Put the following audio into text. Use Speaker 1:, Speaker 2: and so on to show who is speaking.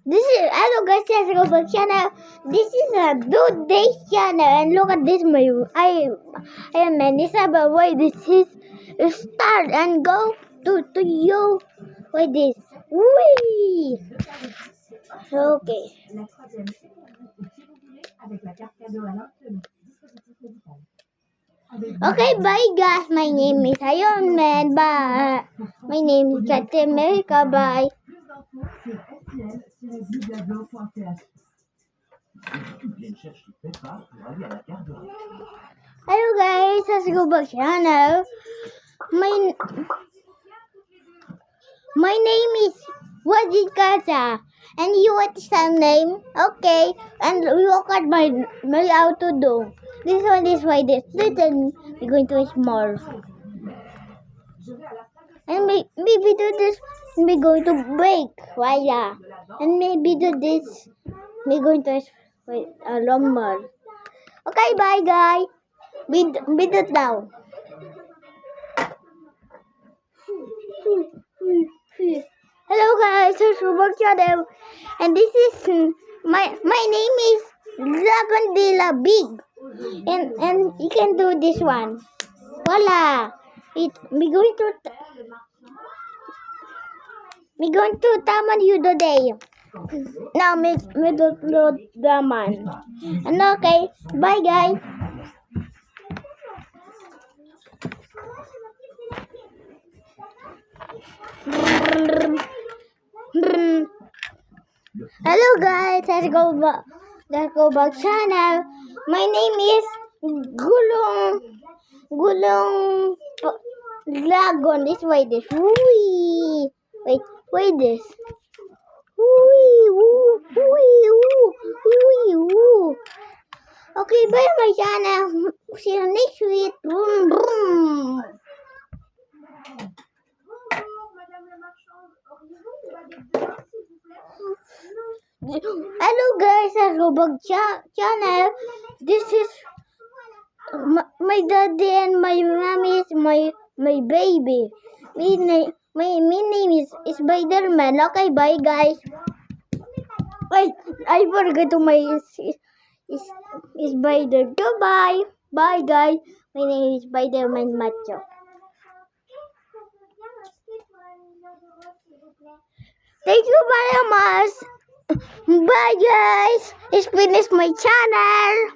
Speaker 1: This is hello guys, let's go back channel. This is a Dude Days channel, and look at this. I am Manisa, but wait, this is start and go to you. Wait, this. Wee. Okay. Okay, bye guys. My name is Iron Man. Bye. My name is Captain America. Bye. Hello guys, let's go back channel. My name is Wajid Kaza, and you what is your name? Okay, and look at my how to do. This one is why this. Then we're going to small, and maybe do this. We're going to break. Why yeah, and maybe do this. We're going to wait a long more. Okay, bye guys. Beat it now. Hello guys, it's Robert Channel, and this is my name is Dragon de la Big, and you can do this one. Voila! We going to Taman you today. Now me do Daman. And okay, bye guys. Hello guys, let's go back channel. My name is Gulong Dragon. This way this. Wee. Wait this. Wee woo wee woo wee woo. Okay, bye my channel. See you next week. Boom boom. Hello guys, at Roblox channel. This is my daddy and my mommy is my baby. My name is Spider-Man. Okay, bye guys. Wait, I forgot to my is Spider. Goodbye. Bye guys. My name is Spider-Man Macho. Thank you very much. Bye guys. It's finished my channel.